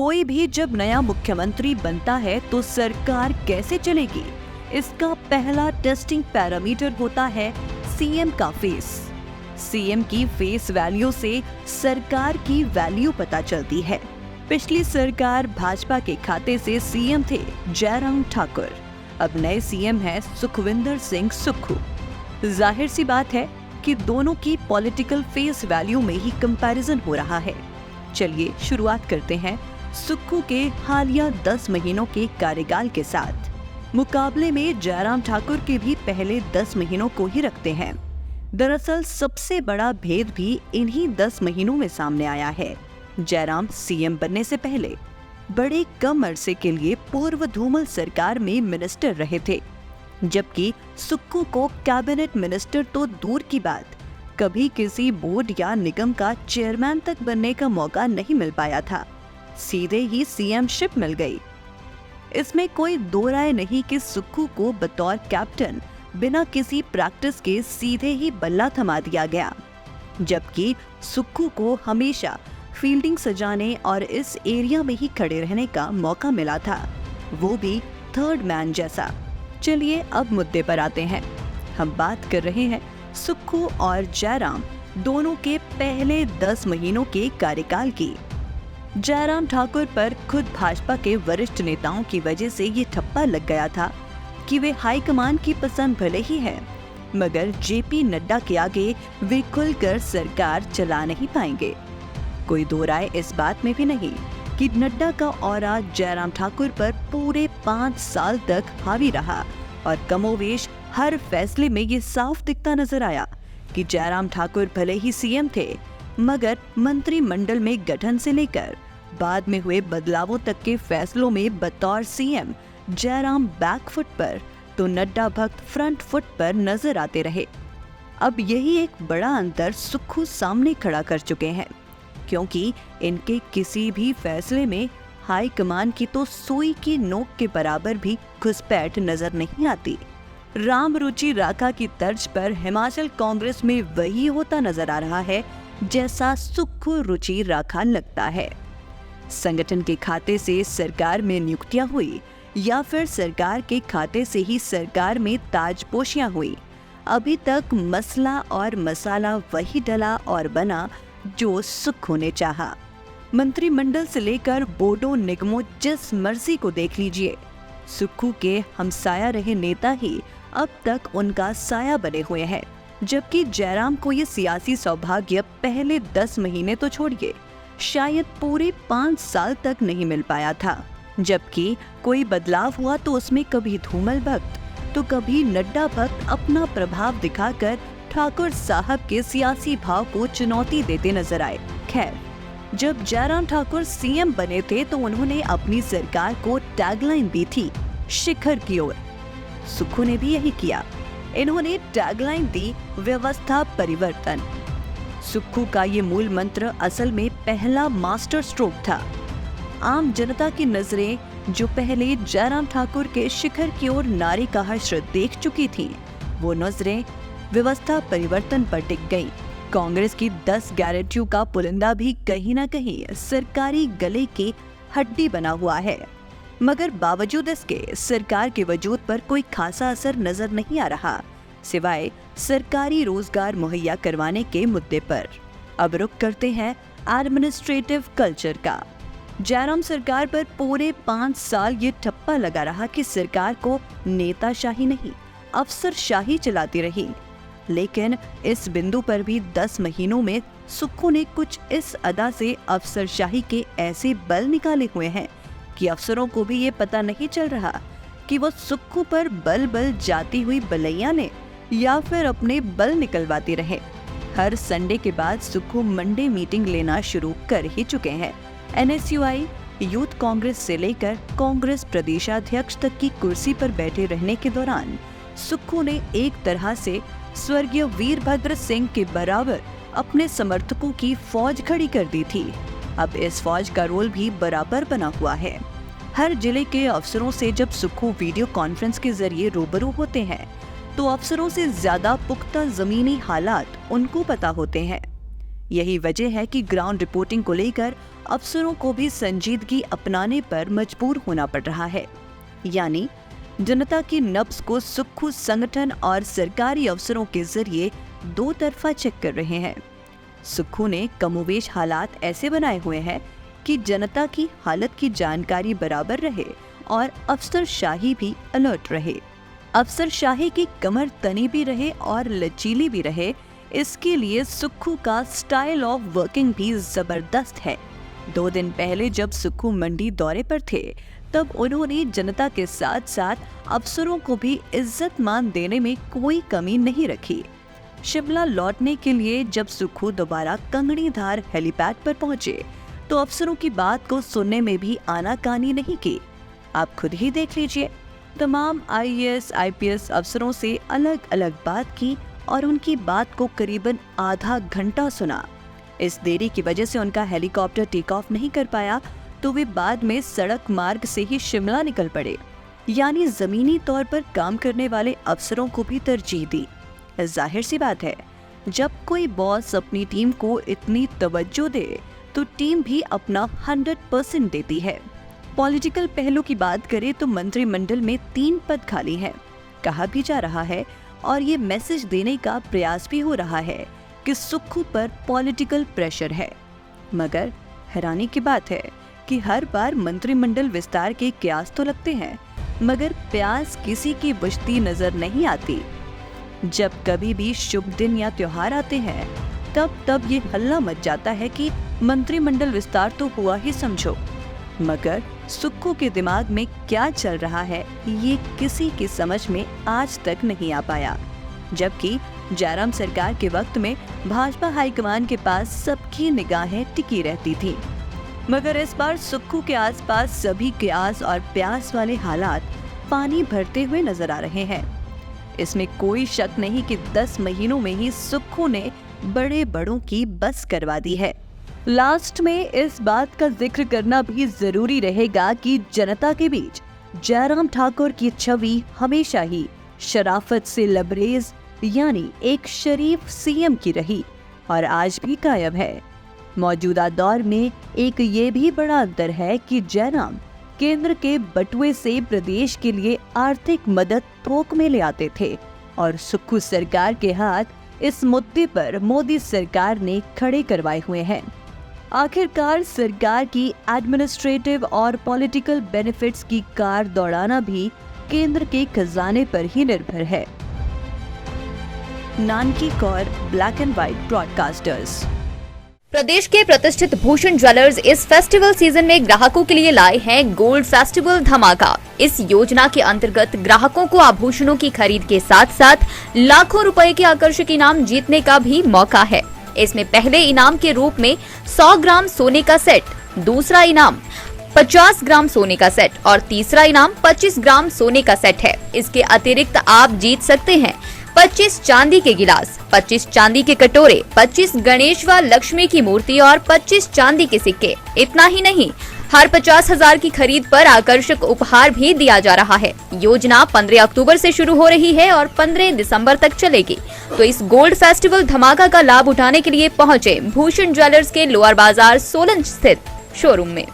कोई भी जब नया मुख्यमंत्री बनता है तो सरकार कैसे चलेगी, इसका पहला टेस्टिंग पैरामीटर होता है सीएम का फेस। सीएम की फेस वैल्यू से सरकार की वैल्यू पता चलती है। पिछली सरकार भाजपा के खाते से सीएम थे जयराम ठाकुर, अब नए सीएम हैं सुखविंदर सिंह सुक्खू। जाहिर सी बात है कि दोनों की पॉलिटिकल फेस वैल्यू में ही कंपैरिजन हो रहा है। चलिए शुरुआत करते हैं सुक्खू के हालिया 10 महीनों के कार्यकाल के साथ। मुकाबले में जयराम ठाकुर के भी पहले 10 महीनों को ही रखते हैं। दरअसल सबसे बड़ा भेद भी इन्हीं 10 महीनों में सामने आया है। जयराम सीएम बनने से पहले बड़े कम अरसे के लिए पूर्व धूमल सरकार में मिनिस्टर रहे थे, जबकि सुक्खू को कैबिनेट मिनिस्टर तो दूर की बात, कभी किसी बोर्ड या निगम का चेयरमैन तक बनने का मौका नहीं मिल पाया था। सीधे ही सीएमशिप मिल गई। इसमें कोई दो राय नहीं कि सुक्खू को बतौर कैप्टन बिना किसी प्रैक्टिस के सीधे ही बल्ला थमा दिया गया, जबकि सुक्खू को हमेशा फील्डिंग सजाने और इस एरिया में ही खड़े रहने का मौका मिला था, वो भी थर्ड मैन जैसा। चलिए अब मुद्दे पर आते हैं। हम बात कर रहे हैं सुक्खू और जयराम दोनों के पहले 10 महीनों के कार्यकाल की। जयराम ठाकुर पर खुद भाजपा के वरिष्ठ नेताओं की वजह से ये ठप्पा लग गया था कि वे हाईकमान की पसंद भले ही है, मगर जेपी नड्डा के आगे वे खुलकर सरकार चला नहीं पाएंगे। कोई दो राय इस बात में भी नहीं कि नड्डा का ऑरा जयराम ठाकुर पर पूरे 5 साल तक हावी रहा और कमोवेश हर फैसले में ये साफ दिखता नजर आया कि जयराम ठाकुर भले ही सीएम थे, मगर मंत्रिमंडल में गठन से लेकर बाद में हुए बदलावों तक के फैसलों में बतौर सीएम जयराम बैकफुट पर तो नड्डा भक्त फ्रंट फुट पर नजर आते रहे। अब यही एक बड़ा अंतर सुक्खू सामने खड़ा कर चुके हैं, क्योंकि इनके किसी भी फैसले में हाई कमान की तो सुई की नोक के बराबर भी घुसपैठ नजर नहीं आती। राम रुचि राखा की तर्ज पर हिमाचल कांग्रेस में वही होता नजर आ रहा है जैसा सुक्खू रुचि राखा लगता है। संगठन के खाते से सरकार में नियुक्तियां हुई या फिर सरकार के खाते से ही सरकार में ताजपोशियां हुई, अभी तक मसला और मसाला वही डला और बना जो सुक्खू ने चाहा। मंत्रिमंडल से लेकर बोर्डों निगमों जिस मर्जी को देख लीजिए, सुक्खू के हमसाया रहे नेता ही अब तक उनका साया बने हुए हैं, जबकि जयराम को ये सियासी सौभाग्य पहले 10 महीने तो छोड़िए, शायद पूरे 5 साल तक नहीं मिल पाया था। जबकि कोई बदलाव हुआ तो उसमें कभी धूमल भक्त तो कभी नड्डा भक्त अपना प्रभाव दिखाकर ठाकुर साहब के सियासी भाव को चुनौती देते नजर आए। खैर, जब जयराम ठाकुर सीएम बने थे तो उन्होंने अपनी सरकार को टैगलाइन दी थी, शिखर की ओर। सुक्खू ने भी यही किया। इन्होंने टैगलाइन दी, व्यवस्था परिवर्तन। सुक्खू का ये मूल मंत्र असल में पहला मास्टर स्ट्रोक था। आम जनता की नजरें जो पहले जयराम ठाकुर के शिखर की ओर नारे का हश्र देख चुकी थी, वो नजरें व्यवस्था परिवर्तन पर टिक गईं। कांग्रेस की 10 गारंटियों का पुलिंदा भी कहीं न कहीं सरकारी गले की हड्डी बना हुआ है, मगर बावजूद इसके सरकार के वजूद पर कोई खासा असर नजर नहीं आ रहा, सिवाय सरकारी रोजगार मुहैया करवाने के मुद्दे पर। अब रुख करते हैं एडमिनिस्ट्रेटिव कल्चर का। जयराम सरकार पर पूरे 5 साल ये ठप्पा लगा रहा कि सरकार को नेताशाही नहीं अफसरशाही चलाती रही, लेकिन इस बिंदु पर भी 10 महीनों में सुक्खू ने कुछ इस अदा से अफसरशाही के ऐसे बल निकाले हुए हैं कि अफसरों को भी ये पता नहीं चल रहा कि वो सुक्खू पर बल बल जाती हुई बलैया ने या फिर अपने बल निकलवाते रहे। हर संडे के बाद सुक्खू मंडे मीटिंग लेना शुरू कर ही चुके हैं। एनएसयूआई यूथ कांग्रेस से लेकर कांग्रेस प्रदेशाध्यक्ष तक की कुर्सी पर बैठे रहने के दौरान सुक्खू ने एक तरह से स्वर्गीय वीरभद्र सिंह के बराबर अपने समर्थकों की फौज खड़ी कर दी थी। अब इस फौज का रोल भी बराबर बना हुआ है। हर जिले के अफसरों से जब सुक्खू वीडियो कॉन्फ्रेंस के जरिए रूबरू होते हैं तो अफसरों से ज्यादा पुख्ता जमीनी हालात उनको पता होते हैं। यही वजह है कि ग्राउंड रिपोर्टिंग को लेकर अफसरों को भी संजीदगी अपनाने पर मजबूर होना पड़ रहा है। यानी जनता की नब्ज को सुक्खू संगठन और सरकारी अफसरों के जरिए दो तरफा चेक कर रहे हैं। सुक्खू ने कमोवेश हालात ऐसे बनाए हुए हैं कि जनता की हालत की जानकारी बराबर रहे और अफसरशाही भी अलर्ट रहे। अफसरशाही की कमर तनी भी रहे और लचीली भी रहे, इसके लिए सुक्खू का स्टाइल ऑफ वर्किंग भी जबरदस्त है। 2 दिन पहले जब सुक्खू मंडी दौरे पर थे, तब उन्होंने जनता के साथ साथ अफसरों को भी इज्जत मान देने में कोई कमी नहीं रखी। शिमला लौटने के लिए जब सुक्खू दोबारा कंगड़ीधार हेलीपैड पर पहुंचे, तो अफसरों की बात को सुनने में भी आनाकानी नहीं की। आप खुद ही देख लीजिए, तमाम IAS IPS अफसरों से अलग अलग बात की और उनकी बात को करीबन आधा घंटा सुना। इस देरी की वजह से उनका हेलीकॉप्टर टेक ऑफ नहीं कर पाया, तो वे बाद में सड़क मार्ग से ही शिमला निकल पड़े। यानी जमीनी तौर पर काम करने वाले अफसरों को भी तरजीह दी। जाहिर सी बात है, जब कोई बॉस अपनी टीम को इतनी तवज्जो दे तो टीम भी अपना 100% देती है। पॉलिटिकल पहलू की बात करें तो मंत्रिमंडल में 3 पद खाली हैं। कहा भी जा रहा है और ये मैसेज देने का प्रयास भी हो रहा है कि सुक्खू पर पॉलिटिकल प्रेशर है। मगर हैरानी की बात है कि हर बार मंत्रिमंडल विस्तार के कयास तो लगते हैं, मगर प्यास किसी की बुझती नजर नहीं आती। जब कभी भी शुभ दिन या त्योहार आते हैं, तब ये हल्ला मच जाता है कि मंत्रिमंडल विस्तार तो हुआ ही समझो। मगर सुक्खू के दिमाग में क्या चल रहा है, ये किसी की समझ में आज तक नहीं आ पाया। जबकि जयराम सरकार के वक्त में भाजपा हाईकमान के पास सबकी निगाहें टिकी रहती थी, मगर इस बार सुक्खू के आसपास सभी कयास और प्यास वाले हालात पानी भरते हुए नजर आ रहे हैं। इसमें कोई शक नहीं कि 10 महीनों में ही सुक्खू ने बड़े बड़ों की बस करवा दी है। लास्ट में इस बात का जिक्र करना भी जरूरी रहेगा कि जनता के बीच जयराम ठाकुर की छवि हमेशा ही शराफत से लबरेज यानी एक शरीफ सीएम की रही और आज भी कायम है। मौजूदा दौर में एक ये भी बड़ा अंतर है कि जयराम केंद्र के बटुए से प्रदेश के लिए आर्थिक मदद थोक में ले आते थे और सुक्खू सरकार के हाथ इस मुद्दे पर मोदी सरकार ने खड़े करवाए हुए हैं। आखिरकार सरकार की एडमिनिस्ट्रेटिव और पॉलिटिकल बेनिफिट्स की कार दौड़ाना भी केंद्र के खजाने पर ही निर्भर है। Nanki Kaur, black and white broadcasters. प्रदेश के प्रतिष्ठित भूषण ज्वेलर्स इस फेस्टिवल सीजन में ग्राहकों के लिए लाए हैं गोल्ड फेस्टिवल धमाका। इस योजना के अंतर्गत ग्राहकों को आभूषणों की खरीद के साथ साथ लाखों रुपए के आकर्षक इनाम जीतने का भी मौका है। इसमें पहले इनाम के रूप में 100 ग्राम सोने का सेट, दूसरा इनाम 50 ग्राम सोने का सेट और तीसरा इनाम 25 ग्राम सोने का सेट है। इसके अतिरिक्त आप जीत सकते हैं 25 चांदी के गिलास, 25 चांदी के कटोरे, 25 गणेश व लक्ष्मी की मूर्ति और 25 चांदी के सिक्के। इतना ही नहीं, हर 50,000 की खरीद पर आकर्षक उपहार भी दिया जा रहा है। योजना 15 अक्टूबर से शुरू हो रही है और 15 दिसंबर तक चलेगी। तो इस गोल्ड फेस्टिवल धमाका का लाभ उठाने के लिए पहुंचे भूषण ज्वेलर्स के लोअर बाजार सोलन स्थित शोरूम में।